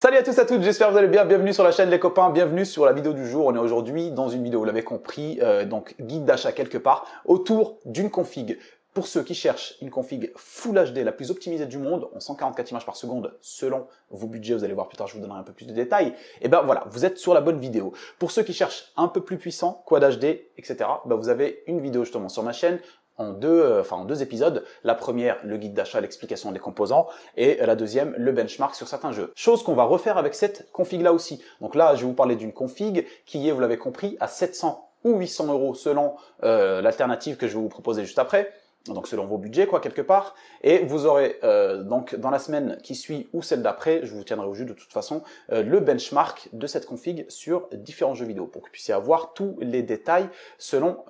Salut à tous et à toutes, j'espère que vous allez bien, bienvenue sur la chaîne les copains, bienvenue sur la vidéo du jour. On est aujourd'hui dans une vidéo, vous l'avez compris, donc guide d'achat quelque part, autour d'une config. Pour ceux qui cherchent une config Full HD, la plus optimisée du monde, en 144 images par seconde, selon vos budgets, vous allez voir plus tard, je vous donnerai un peu plus de détails, et ben voilà, vous êtes sur la bonne vidéo. Pour ceux qui cherchent un peu plus puissant, Quad HD, etc., ben vous avez une vidéo justement sur ma chaîne, en deux épisodes. La première, le guide d'achat, l'explication des composants, et la deuxième, le benchmark sur certains jeux. Chose qu'on va refaire avec cette config-là aussi. Donc là, je vais vous parler d'une config qui est, vous l'avez compris, à 700 ou 800 euros selon l'alternative que je vais vous proposer juste après. Donc selon vos budgets, quoi, quelque part. Et vous aurez donc dans la semaine qui suit ou celle d'après, je vous tiendrai au jus de toute façon, le benchmark de cette config sur différents jeux vidéo pour que vous puissiez avoir tous les détails selon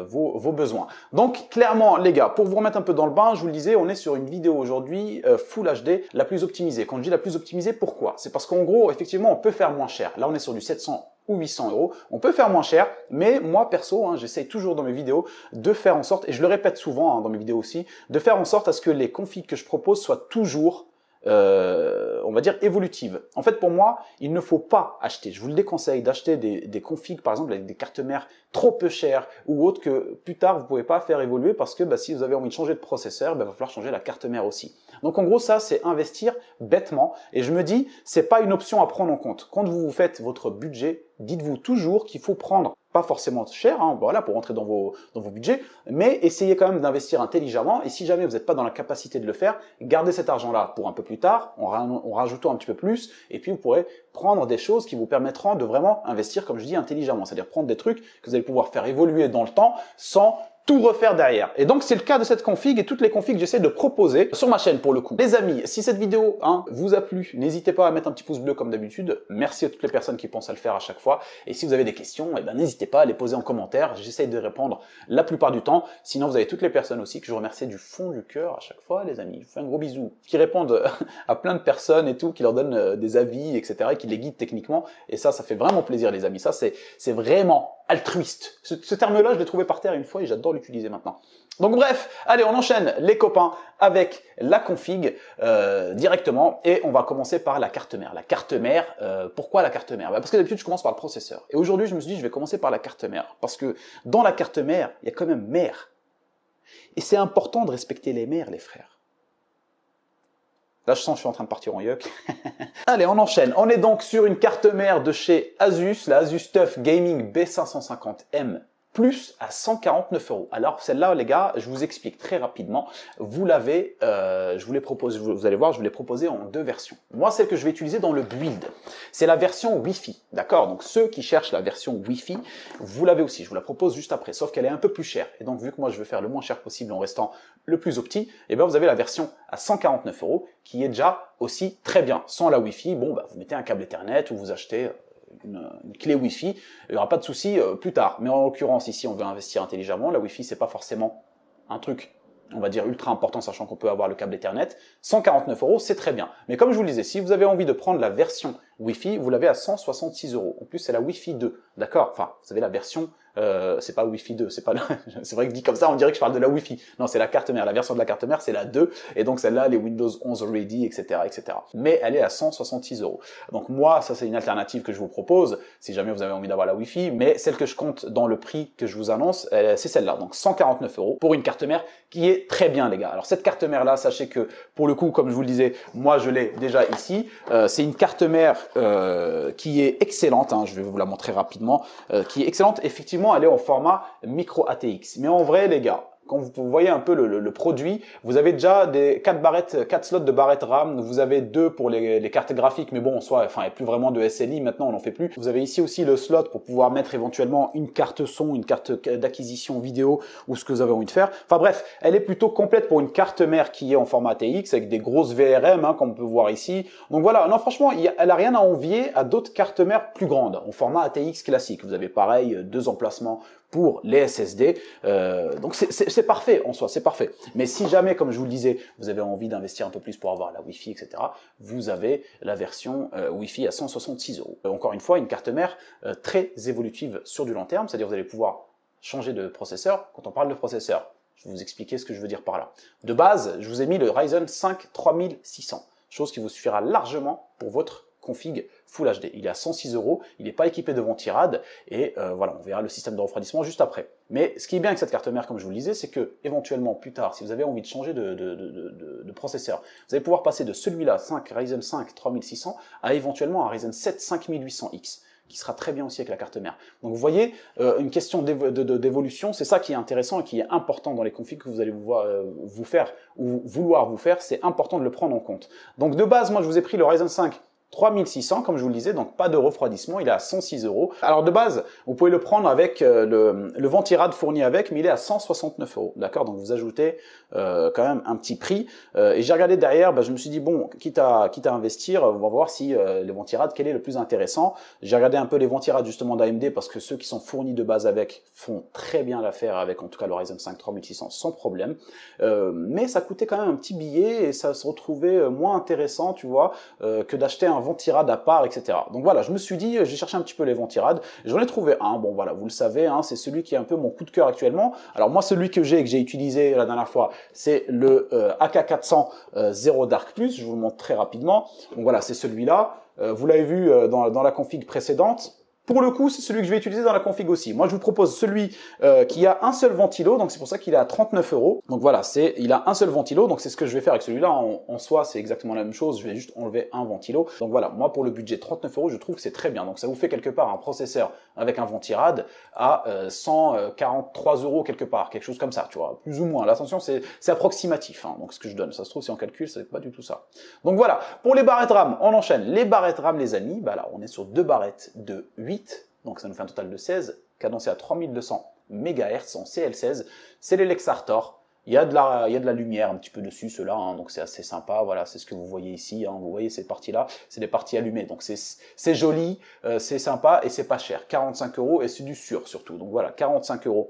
vos besoins. Donc clairement les gars, pour vous remettre un peu dans le bain, je vous le disais, on est sur une vidéo aujourd'hui Full HD, la plus optimisée. Quand je dis la plus optimisée, pourquoi? C'est parce qu'en gros, effectivement, on peut faire moins cher. Là, on est sur du 700 ou 800 euros. On peut faire moins cher, mais moi perso, j'essaye toujours dans mes vidéos de faire en sorte, et je le répète souvent dans mes vidéos aussi, de faire en sorte à ce que les configs que je propose soient toujours on va dire évolutives. En fait, pour moi, il ne faut pas acheter, je vous le déconseille, d'acheter des configs, par exemple, avec des cartes mères trop peu chères ou autres que plus tard, vous ne pouvez pas faire évoluer parce que si vous avez envie de changer de processeur, il va falloir changer la carte mère aussi. Donc, en gros, ça, c'est investir bêtement. Et je me dis, c'est pas une option à prendre en compte. Quand vous faites votre budget, dites-vous toujours qu'il faut prendre pas forcément cher, voilà, pour rentrer dans vos budgets, mais essayez quand même d'investir intelligemment, et si jamais vous n'êtes pas dans la capacité de le faire, gardez cet argent-là pour un peu plus tard, en rajoutant un petit peu plus, et puis vous pourrez prendre des choses qui vous permettront de vraiment investir, comme je dis, intelligemment, c'est-à-dire prendre des trucs que vous allez pouvoir faire évoluer dans le temps sans tout refaire derrière. Et donc c'est le cas de cette config et toutes les configs que j'essaie de proposer sur ma chaîne pour le coup. Les amis, si cette vidéo vous a plu, n'hésitez pas à mettre un petit pouce bleu comme d'habitude. Merci à toutes les personnes qui pensent à le faire à chaque fois. Et si vous avez des questions, n'hésitez pas à les poser en commentaire. J'essaie de répondre la plupart du temps. Sinon, vous avez toutes les personnes aussi que je remercie du fond du cœur à chaque fois, les amis. Je vous fais un gros bisou. Qui répondent à plein de personnes et tout, qui leur donnent des avis, etc. et qui les guident techniquement. Et ça fait vraiment plaisir, les amis. Ça, c'est vraiment altruiste. Ce terme-là, je l'ai trouvé par terre une fois et j'adore l'utiliser maintenant. Donc bref, allez, on enchaîne les copains avec la config directement et on va commencer par la carte mère. La carte mère, pourquoi la carte mère? Parce que d'habitude, je commence par le processeur. Et aujourd'hui, je me suis dit, je vais commencer par la carte mère parce que dans la carte mère, il y a quand même mère. Et c'est important de respecter les mères, les frères. Là, je sens que je suis en train de partir en yuck. Allez, on enchaîne. On est donc sur une carte mère de chez Asus, la Asus TUF Gaming B550M Plus à 149 euros. Alors celle-là, les gars, je vous explique très rapidement. Vous l'avez, je vous l'ai proposé, vous allez voir, je vous l'ai proposé en deux versions. Moi, celle que je vais utiliser dans le build, c'est la version Wi-Fi, d'accord? Donc ceux qui cherchent la version Wi-Fi, vous l'avez aussi. Je vous la propose juste après, sauf qu'elle est un peu plus chère. Et donc vu que moi, je veux faire le moins cher possible en restant le plus opti, et bien vous avez la version à 149 euros qui est déjà aussi très bien. Sans la Wi-Fi, bon, vous mettez un câble Ethernet ou vous achetez une clé Wi-Fi, il n'y aura pas de souci plus tard. Mais en l'occurrence, ici, on veut investir intelligemment. La Wi-Fi, c'est pas forcément un truc, on va dire, ultra important, sachant qu'on peut avoir le câble Ethernet. 149 euros, c'est très bien. Mais comme je vous le disais, si vous avez envie de prendre la version Wi-Fi, vous l'avez à 166 euros. En plus, c'est la Wi-Fi 2, d'accord? Enfin, vous avez la version, c'est pas Wi-Fi 2, c'est pas c'est vrai que dit comme ça, on dirait que je parle de la Wi-Fi. Non, c'est la carte mère. La version de la carte mère, c'est la 2. Et donc, celle-là, les Windows 11 Ready, etc., etc. Mais elle est à 166 euros. Donc, moi, ça, c'est une alternative que je vous propose, si jamais vous avez envie d'avoir la Wi-Fi. Mais celle que je compte dans le prix que je vous annonce, c'est celle-là. Donc, 149 euros pour une carte mère qui est très bien, les gars. Alors, cette carte mère-là, sachez que, pour le coup, comme je vous le disais, moi, je l'ai déjà ici. C'est une carte mère qui est excellente, je vais vous la montrer rapidement, qui est excellente. Effectivement, elle est en format micro ATX. Mais en vrai, les gars, quand vous voyez un peu le produit, vous avez déjà des 4 slots de barrettes RAM, vous avez 2 pour les cartes graphiques, mais bon, en soi, il n'y a plus vraiment de SLI, maintenant on n'en fait plus. Vous avez ici aussi le slot pour pouvoir mettre éventuellement une carte son, une carte d'acquisition vidéo, ou ce que vous avez envie de faire. Enfin bref, elle est plutôt complète pour une carte mère qui est en format ATX, avec des grosses VRM, comme on peut voir ici. Donc voilà, non franchement, elle a rien à envier à d'autres cartes mères plus grandes, en format ATX classique. Vous avez pareil, 2 emplacements pour les SSD, donc c'est parfait en soi, c'est parfait. Mais si jamais, comme je vous le disais, vous avez envie d'investir un peu plus pour avoir la Wi-Fi, etc., vous avez la version Wi-Fi à 166 euros. Encore une fois, une carte mère très évolutive sur du long terme, c'est-à-dire vous allez pouvoir changer de processeur. Quand on parle de processeur, je vais vous expliquer ce que je veux dire par là. De base, je vous ai mis le Ryzen 5 3600, chose qui vous suffira largement pour votre config Full HD. Il est à 106 €, il n'est pas équipé de ventirad, et voilà, on verra le système de refroidissement juste après. Mais ce qui est bien avec cette carte mère, comme je vous le disais, c'est que éventuellement, plus tard, si vous avez envie de changer de processeur, vous allez pouvoir passer de celui-là, Ryzen 5 3600, à éventuellement un Ryzen 7 5800X, qui sera très bien aussi avec la carte mère. Donc vous voyez, une question d'évolution, c'est ça qui est intéressant et qui est important dans les configs que vous allez vous faire, ou vouloir vous faire, c'est important de le prendre en compte. Donc de base, moi je vous ai pris le Ryzen 5 3600, comme je vous le disais, donc pas de refroidissement, il est à 106 €. Alors de base, vous pouvez le prendre avec le ventirad fourni avec, mais il est à 169 €, d'accord? Donc vous ajoutez quand même un petit prix. Et j'ai regardé derrière, je me suis dit, bon, quitte à investir, on va voir si le ventirad, quel est le plus intéressant. J'ai regardé un peu les ventirad justement d'AMD, parce que ceux qui sont fournis de base avec font très bien l'affaire avec, en tout cas, le Ryzen 5 3600 sans problème. Mais ça coûtait quand même un petit billet, et ça se retrouvait moins intéressant, tu vois, que d'acheter un ventirad à part, etc. Donc voilà, je me suis dit, j'ai cherché un petit peu les ventirad, j'en ai trouvé un, bon voilà, vous le savez, hein, c'est celui qui est un peu mon coup de cœur actuellement. Alors moi, celui que j'ai utilisé la dernière fois, c'est le AK400 Zero Dark Plus, je vous le montre très rapidement. Donc voilà, c'est celui-là, vous l'avez vu dans la config précédente. Pour le coup, c'est celui que je vais utiliser dans la config aussi. Moi, je vous propose celui qui a un seul ventilo, donc c'est pour ça qu'il est à 39 €. Donc voilà, il a un seul ventilo, donc c'est ce que je vais faire avec celui-là. En soi, c'est exactement la même chose, je vais juste enlever un ventilo. Donc voilà, moi pour le budget 39 €, je trouve que c'est très bien. Donc ça vous fait quelque part un processeur avec un ventirad à 143 € quelque part, quelque chose comme ça, tu vois, plus ou moins. L'attention, c'est approximatif, hein, donc ce que je donne. Ça se trouve, si on calcule, c'est pas du tout ça. Donc voilà, pour les barrettes RAM, on enchaîne. Les barrettes RAM, les amis, là, on est sur 2 barrettes de 8. Donc ça nous fait un total de 16, cadencé à 3200 MHz en CL16. C'est les Lexartor. Il y a de la lumière un petit peu dessus, ceux-là, hein, donc c'est assez sympa. Voilà, c'est ce que vous voyez ici. Hein, vous voyez ces parties-là, c'est des parties allumées. Donc c'est joli, c'est sympa et c'est pas cher. 45 € et c'est du sûr surtout. Donc voilà, 45 €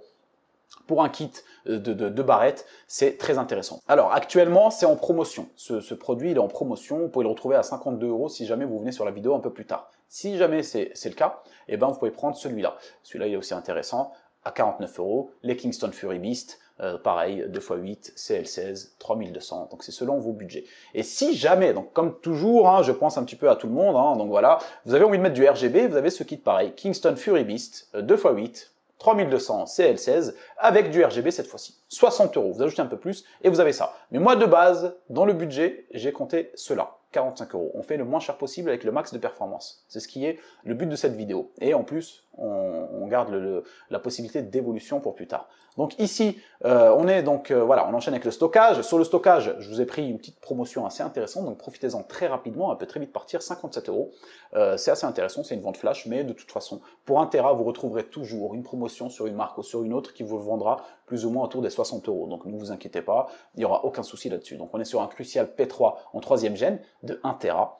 pour un kit de barrettes, c'est très intéressant. Alors actuellement, c'est en promotion. Ce produit, il est en promotion. Vous pouvez le retrouver à 52 € si jamais vous venez sur la vidéo un peu plus tard. Si jamais c'est le cas, eh ben, vous pouvez prendre celui-là. Celui-là, il est aussi intéressant, à 49 €. Les Kingston Fury Beast, pareil, 2x8, CL16, 3200. Donc c'est selon vos budgets. Et si jamais, donc comme toujours, hein, je pense un petit peu à tout le monde, hein, donc voilà, vous avez envie de mettre du RGB, vous avez ce kit pareil, Kingston Fury Beast, 2x8, 3200 CL16 avec du RGB cette fois-ci. 60 €, vous ajoutez un peu plus et vous avez ça. Mais moi de base, dans le budget, j'ai compté cela. 45 €. On fait le moins cher possible avec le max de performance. C'est ce qui est le but de cette vidéo. Et en plus, on garde la possibilité d'évolution pour plus tard. Donc ici, on est donc voilà, on enchaîne avec le stockage. Sur le stockage, je vous ai pris une petite promotion assez intéressante, donc profitez-en très rapidement, elle peut très vite partir, 57 €. C'est assez intéressant, c'est une vente flash, mais de toute façon, pour 1 Tera, vous retrouverez toujours une promotion sur une marque ou sur une autre qui vous le vendra plus ou moins autour des 60 €. Donc ne vous inquiétez pas, il n'y aura aucun souci là-dessus. Donc on est sur un Crucial P3 en 3e gène de 1 Tera.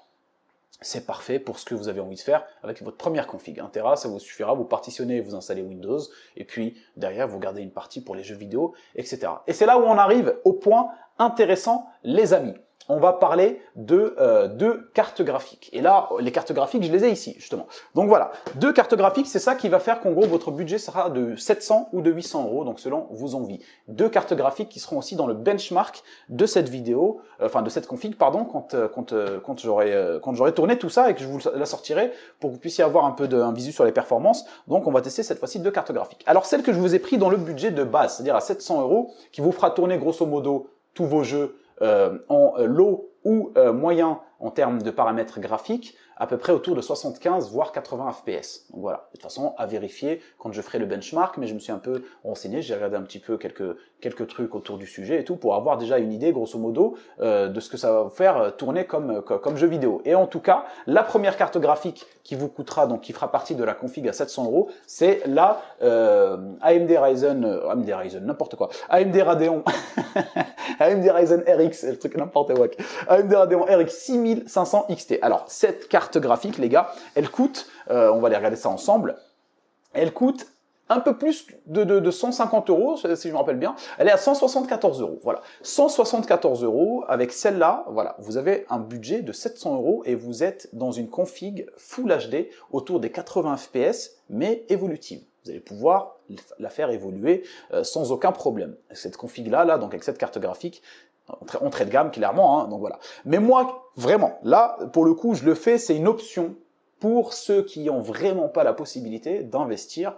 C'est parfait pour ce que vous avez envie de faire avec votre première config. 1 Tera, ça vous suffira, vous partitionnez, vous installez Windows, et puis derrière, vous gardez une partie pour les jeux vidéo, etc. Et c'est là où on arrive au point intéressant, les amis. On va parler de cartes graphiques. Et là, les cartes graphiques, je les ai ici, justement. Donc voilà, 2 cartes graphiques, c'est ça qui va faire qu'en gros, votre budget sera de 700 ou de 800 €, donc selon vos envies. 2 cartes graphiques qui seront aussi dans le benchmark de cette vidéo, enfin de cette config, pardon, quand j'aurai tourné tout ça et que je vous la sortirai pour que vous puissiez avoir un peu un visu sur les performances. Donc on va tester cette fois-ci 2 cartes graphiques. Alors celle que je vous ai pris dans le budget de base, c'est-à-dire à 700 €, qui vous fera tourner grosso modo tous vos jeux en low ou moyen en termes de paramètres graphiques, à peu près autour de 75 voire 80 FPS. Donc voilà, de toute façon à vérifier quand je ferai le benchmark, mais je me suis un peu renseigné, j'ai regardé un petit peu quelques trucs autour du sujet et tout pour avoir déjà une idée grosso modo de ce que ça va vous faire tourner comme jeu vidéo. Et en tout cas, la première carte graphique qui vous coûtera, donc qui fera partie de la config à 700 €, c'est la AMD Ryzen, n'importe quoi, AMD Radeon AMD Ryzen RX, le truc n'importe quoi. AMD Radeon RX 6500 XT. Alors, cette carte graphique, les gars, elle coûte, on va aller regarder ça ensemble, elle coûte un peu plus de 150 €, si je me rappelle bien. Elle est à 174 €, voilà. 174 € avec celle-là, voilà. Vous avez un budget de 700 € et vous êtes dans une config Full HD autour des 80 FPS, mais évolutive. Vous allez pouvoir la faire évoluer sans aucun problème. Cette config-là, donc avec cette carte graphique, entrée de gamme clairement, hein, donc voilà. Mais moi, vraiment, là, pour le coup, je le fais, c'est une option pour ceux qui n'ont vraiment pas la possibilité d'investir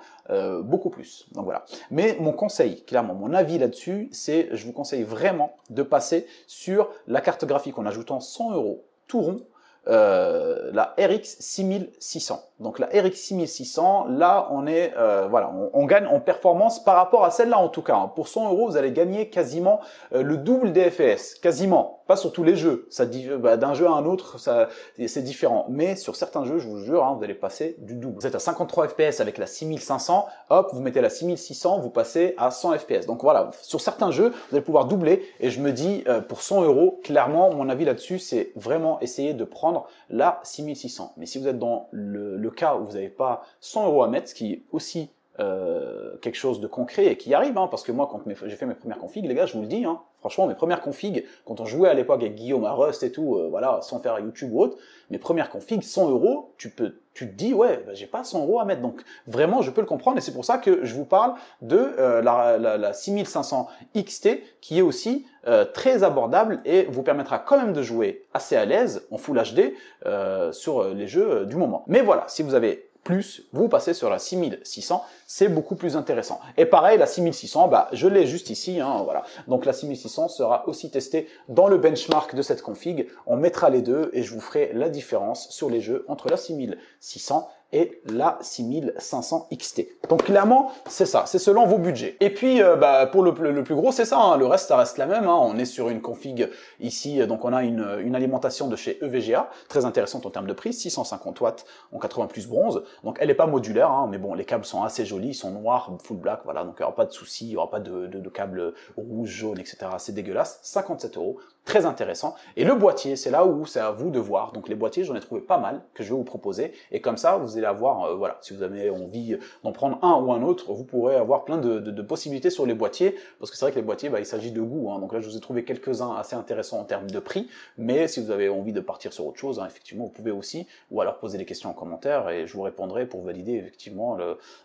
beaucoup plus. Donc voilà. Mais mon conseil, clairement, mon avis là-dessus, c'est je vous conseille vraiment de passer sur la carte graphique en ajoutant 100 € tout rond, la RX 6600. Donc la RX 6600, là on est, voilà, on gagne en performance par rapport à celle-là en tout cas. Hein. Pour 100 €, vous allez gagner quasiment le double des FPS, quasiment. Pas sur tous les jeux, d'un jeu à un autre, c'est différent. Mais sur certains jeux, je vous jure, hein, vous allez passer du double. Vous êtes à 53 FPS avec la 6500, hop, vous mettez la 6600, vous passez à 100 FPS. Donc voilà, sur certains jeux, vous allez pouvoir doubler. Et je me dis, pour 100 €, clairement, mon avis là-dessus, c'est vraiment essayer de prendre la 6600. Mais si vous êtes dans le cas où vous n'avez pas 100 € à mettre, ce qui est aussi quelque chose de concret et qui arrive, hein, parce que moi, quand j'ai fait mes premières configs, les gars, je vous le dis, hein, franchement, mes premières configs, quand on jouait à l'époque avec Guillaume à Rust et tout, voilà, sans faire YouTube ou autre, mes premières configs, 100 €, tu te dis, ouais, bah, j'ai pas 100 € à mettre, donc vraiment, je peux le comprendre, et c'est pour ça que je vous parle de la 6500 XT, qui est aussi très abordable et vous permettra quand même de jouer assez à l'aise, en Full HD, sur les jeux du moment. Mais voilà, si vous avez plus, vous passez sur la 6600, c'est beaucoup plus intéressant. Et pareil, la 6600, bah, je l'ai juste ici, hein, voilà. Donc la 6600 sera aussi testée dans le benchmark de cette config. On mettra les deux et je vous ferai la différence sur les jeux entre la 6600 et la 6500 XT. Donc clairement, c'est ça, c'est selon vos budgets. Et puis, bah, pour le plus gros, c'est ça, hein, le reste, ça reste la même. Hein. On est sur une config ici, donc on a une alimentation de chez EVGA, très intéressante en termes de prix, 650 watts en 80 plus bronze. Donc elle n'est pas modulaire, hein, mais bon, les câbles sont assez jolis, ils sont noirs, full black, voilà, donc il n'y aura pas de souci, il n'y aura pas de câbles rouge, jaune, etc. C'est dégueulasse, 57 €. Très intéressant. Et le boîtier, c'est là où c'est à vous de voir. Donc les boîtiers, j'en ai trouvé pas mal que je vais vous proposer. Et comme ça, vous allez avoir, voilà, si vous avez envie d'en prendre un ou un autre, vous pourrez avoir plein de possibilités sur les boîtiers. Parce que c'est vrai que les boîtiers, bah, il s'agit de goût. Hein. Donc là, je vous ai trouvé quelques-uns assez intéressants en termes de prix. Mais si vous avez envie de partir sur autre chose, hein, effectivement, vous pouvez aussi. Ou alors poser des questions en commentaire et je vous répondrai pour valider effectivement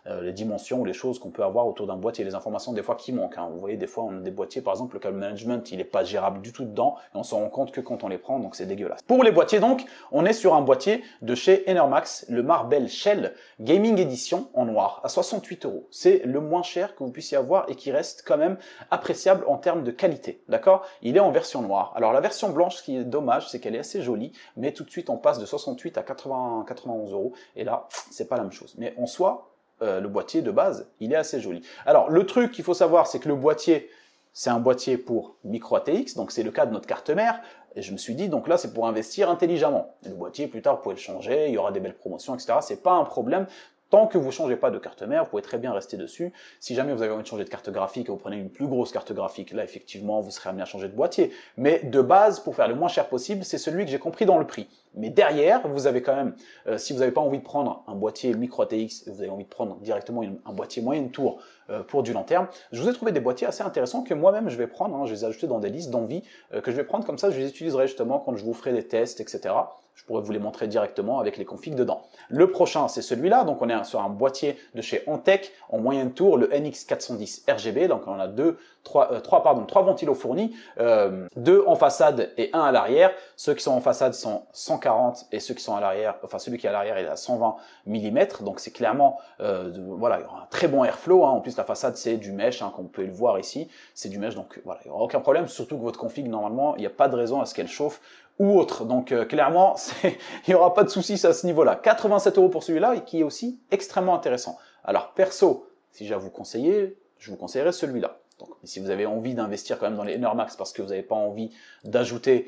les dimensions ou les choses qu'on peut avoir autour d'un boîtier. Les informations des fois qui manquent. Hein. Vous voyez, des fois, on a des boîtiers, par exemple, le câble management, il n'est pas gérable du tout dedans. Et on s'en rend compte que quand on les prend, donc c'est dégueulasse. Pour les boîtiers donc, on est sur un boîtier de chez Enermax, le Marble Shell Gaming Edition en noir, à 68 €. C'est le moins cher que vous puissiez avoir et qui reste quand même appréciable en termes de qualité, d'accord? Il est en version noire. Alors la version blanche, ce qui est dommage, c'est qu'elle est assez jolie, mais tout de suite on passe de 68 à 91 €, et là, c'est pas la même chose. Mais en soi, le boîtier de base, il est assez joli. Alors le truc qu'il faut savoir, c'est que le boîtier, c'est un boîtier pour micro ATX, donc c'est le cas de notre carte mère, et je me suis dit, donc là, c'est pour investir intelligemment. Et le boîtier, plus tard, vous pouvez le changer, il y aura des belles promotions, etc. C'est pas un problème. Tant que vous ne changez pas de carte mère, vous pouvez très bien rester dessus. Si jamais vous avez envie de changer de carte graphique et vous prenez une plus grosse carte graphique, là, effectivement, vous serez amené à changer de boîtier. Mais de base, pour faire le moins cher possible, c'est celui que j'ai compris dans le prix. Mais derrière, vous avez quand même, si vous n'avez pas envie de prendre un boîtier micro ATX, vous avez envie de prendre directement un boîtier moyenne tour pour du long terme, je vous ai trouvé des boîtiers assez intéressants que moi-même je vais prendre, hein, je les ai ajoutés dans des listes d'envie que je vais prendre comme ça, je les utiliserai justement quand je vous ferai des tests, etc. Je pourrais vous les montrer directement avec les configs dedans. Le prochain, c'est celui-là, donc on est sur un boîtier de chez Antec en moyenne tour, le NX410 RGB, donc on a trois ventilos fournis, deux en façade et un à l'arrière. Ceux qui sont en façade sont 140 et ceux qui sont à l'arrière, enfin celui qui est à l'arrière est à 120 mm, donc c'est clairement, voilà, il y aura un très bon airflow, hein. En plus la façade c'est du mesh, hein, comme vous pouvez le voir ici, c'est du mesh, donc voilà, il n'y aura aucun problème, surtout que votre config normalement, il n'y a pas de raison à ce qu'elle chauffe ou autre, donc clairement, il n'y aura pas de soucis à ce niveau-là. 87 € pour celui-là, et qui est aussi extrêmement intéressant. Alors perso, si j'ai à vous conseiller, je vous conseillerais celui-là. Donc, si vous avez envie d'investir quand même dans les Enermax parce que vous n'avez pas envie d'ajouter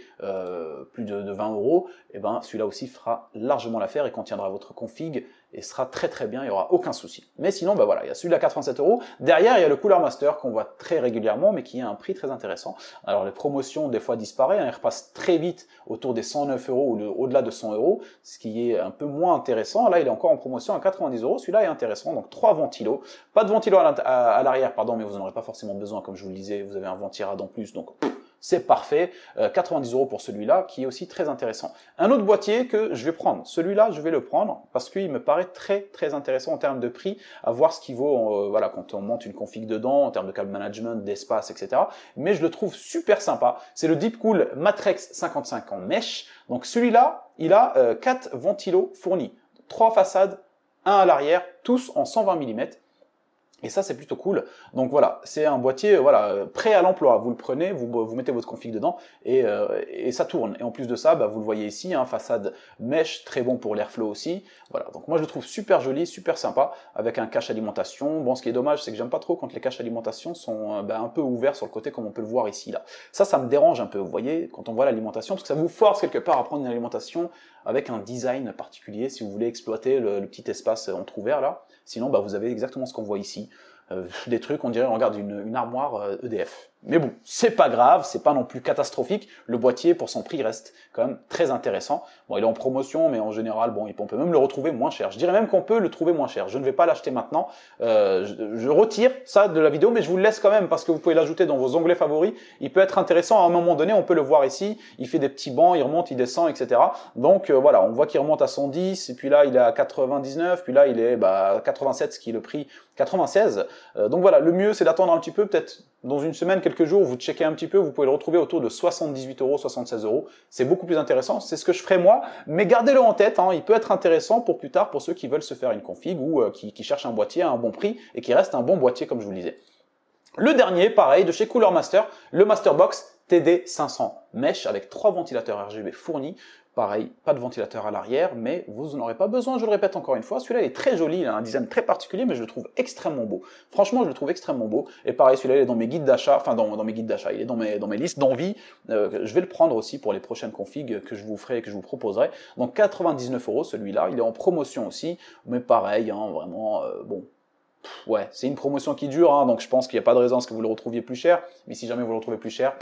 plus de 20 €, et ben celui-là aussi fera largement l'affaire et contiendra votre config et sera très très bien, il n'y aura aucun souci. Mais sinon, bah voilà, il y a celui-là à 87 €. Derrière, il y a le Cooler Master qu'on voit très régulièrement, mais qui a un prix très intéressant. Alors les promotions des fois disparaissent, hein, ils repassent très vite autour des 109 € ou au-delà de 100 €, ce qui est un peu moins intéressant. Là, il est encore en promotion à 90 €. Celui-là est intéressant, donc 3 ventilos. Pas de ventilo à l'arrière, pardon, mais vous n'en aurez pas forcément besoin, comme je vous le disais, vous avez un ventirad en plus, donc c'est parfait. 90 € pour celui-là, qui est aussi très intéressant. Un autre boîtier que je vais prendre, celui-là, je vais le prendre parce qu'il me paraît très intéressant en termes de prix, à voir ce qu'il vaut voilà, quand on monte une config dedans, en termes de câble management, d'espace, etc. Mais je le trouve super sympa. C'est le Deepcool Matrex 55 en mesh. Donc celui-là, il a 4 ventilos fournis, 3 façades, 1 à l'arrière, tous en 120 mm. Et ça, c'est plutôt cool. Donc voilà, c'est un boîtier voilà, prêt à l'emploi. Vous le prenez, vous mettez votre config dedans et ça tourne. Et en plus de ça, bah, vous le voyez ici, hein, façade mesh, très bon pour l'airflow aussi. Voilà, donc moi je le trouve super joli, super sympa, avec un cache alimentation. Bon, ce qui est dommage, c'est que j'aime pas trop quand les caches alimentation sont bah, un peu ouverts sur le côté, comme on peut le voir ici. Là. Ça me dérange un peu, vous voyez, quand on voit l'alimentation, parce que ça vous force quelque part à prendre une alimentation avec un design particulier, si vous voulez exploiter le petit espace entrouvert là. Sinon, bah, vous avez exactement ce qu'on voit ici. Des trucs, on dirait, on regarde une armoire EDF. Mais bon, c'est pas grave, c'est pas non plus catastrophique. Le boîtier, pour son prix, reste quand même très intéressant. Bon, il est en promotion, mais en général, bon, on peut même le retrouver moins cher. Je dirais même qu'on peut le trouver moins cher. Je ne vais pas l'acheter maintenant. Je retire ça de la vidéo, mais je vous le laisse quand même parce que vous pouvez l'ajouter dans vos onglets favoris. Il peut être intéressant à un moment donné. On peut le voir ici. Il fait des petits bancs, il remonte, il descend, etc. Donc voilà, on voit qu'il remonte à 110, et puis là, il est à 99, puis là, il est à 87, ce qui est le prix 96. Donc voilà, le mieux, c'est d'attendre un petit peu, peut-être dans une semaine, quelques jours, vous checkez un petit peu, vous pouvez le retrouver autour de 78 €, 76 €. C'est beaucoup plus intéressant, c'est ce que je ferai moi, mais gardez-le en tête, hein, il peut être intéressant pour plus tard, pour ceux qui veulent se faire une config ou qui cherchent un boîtier à un bon prix et qui reste un bon boîtier, comme je vous le disais. Le dernier, pareil, de chez Cooler Master, le Masterbox TD500 Mesh avec 3 ventilateurs RGB fournis. Pareil, pas de ventilateur à l'arrière, mais vous n'en aurez pas besoin, je le répète encore une fois. Celui-là est très joli, il a un design très particulier, mais je le trouve extrêmement beau. Franchement, je le trouve extrêmement beau. Et pareil, celui-là, il est dans mes guides d'achat, enfin dans mes guides d'achat, il est dans mes listes d'envie. Je vais le prendre aussi pour les prochaines configs que je vous ferai, que je vous proposerai. Donc 99 € celui-là, il est en promotion aussi, mais pareil, hein, vraiment, bon... Ouais, c'est une promotion qui dure, hein, donc je pense qu'il n'y a pas de raison à ce que vous le retrouviez plus cher. Mais si jamais vous le retrouvez plus cher,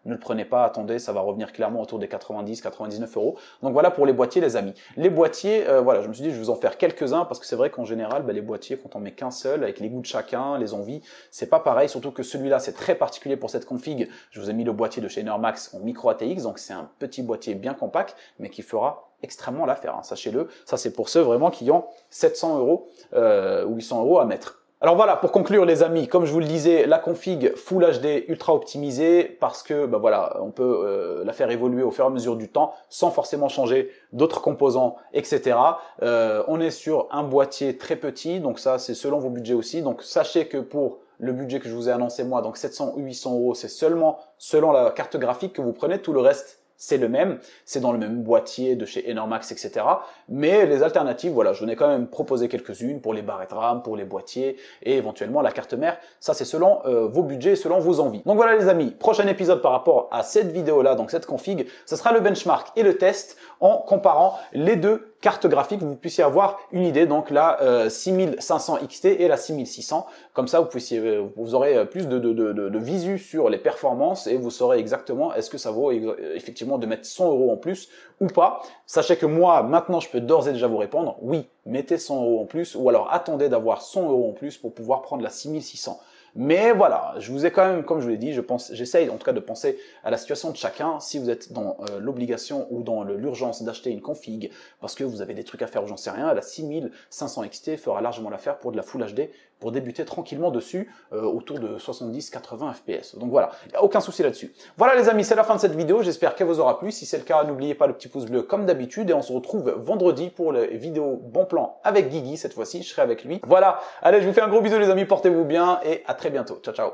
ne le prenez pas, attendez, ça va revenir clairement autour des 90-99 €. Donc voilà pour les boîtiers, les amis. Les boîtiers, voilà, je me suis dit, je vais vous en faire quelques-uns parce que c'est vrai qu'en général, bah, les boîtiers, quand on met qu'un seul, avec les goûts de chacun, les envies, c'est pas pareil. Surtout que celui-là, c'est très particulier pour cette config. Je vous ai mis le boîtier de chez Enermax en micro ATX, donc c'est un petit boîtier bien compact, mais qui fera extrêmement l'affaire, hein, sachez-le. Ça, c'est pour ceux vraiment qui ont 700 € ou 800 € à mettre. Alors voilà, pour conclure les amis, comme je vous le disais, la config Full HD ultra optimisée parce que bah voilà, on peut la faire évoluer au fur et à mesure du temps sans forcément changer d'autres composants, etc. On est sur un boîtier très petit, donc ça c'est selon vos budgets aussi. Donc sachez que pour le budget que je vous ai annoncé moi, donc 700 ou 800 €, c'est seulement selon la carte graphique que vous prenez, tout le reste c'est le même, c'est dans le même boîtier de chez Enermax, etc. Mais les alternatives, voilà, je vous ai quand même proposé quelques-unes pour les barrettes RAM, pour les boîtiers et éventuellement la carte mère. Ça, c'est selon vos budgets, selon vos envies. Donc voilà les amis, prochain épisode par rapport à cette vidéo-là, donc cette config, ce sera le benchmark et le test en comparant les deux cartes graphiques, vous puissiez avoir une idée, donc la 6500 XT et la 6600. Comme ça, vous aurez plus de visu sur les performances et vous saurez exactement est-ce que ça vaut effectivement de mettre 100 € en plus ou pas. Sachez que moi, maintenant, je peux d'ores et déjà vous répondre, oui, mettez 100 € en plus ou alors attendez d'avoir 100 € en plus pour pouvoir prendre la 6600. Mais voilà, je vous ai quand même, comme je vous l'ai dit, j'essaye en tout cas de penser à la situation de chacun. Si vous êtes dans l'obligation ou dans l'urgence d'acheter une config parce que vous avez des trucs à faire ou j'en sais rien, la 6500 XT fera largement l'affaire pour de la Full HD, pour débuter tranquillement dessus, autour de 70-80 FPS. Donc voilà, il n'y a aucun souci là-dessus. Voilà les amis, c'est la fin de cette vidéo, j'espère qu'elle vous aura plu. Si c'est le cas, n'oubliez pas le petit pouce bleu comme d'habitude et on se retrouve vendredi pour les vidéos bon plan avec Guigui. Cette fois-ci, je serai avec lui. Voilà, allez, je vous fais un gros bisou les amis, portez-vous bien et à très bientôt. Ciao, ciao.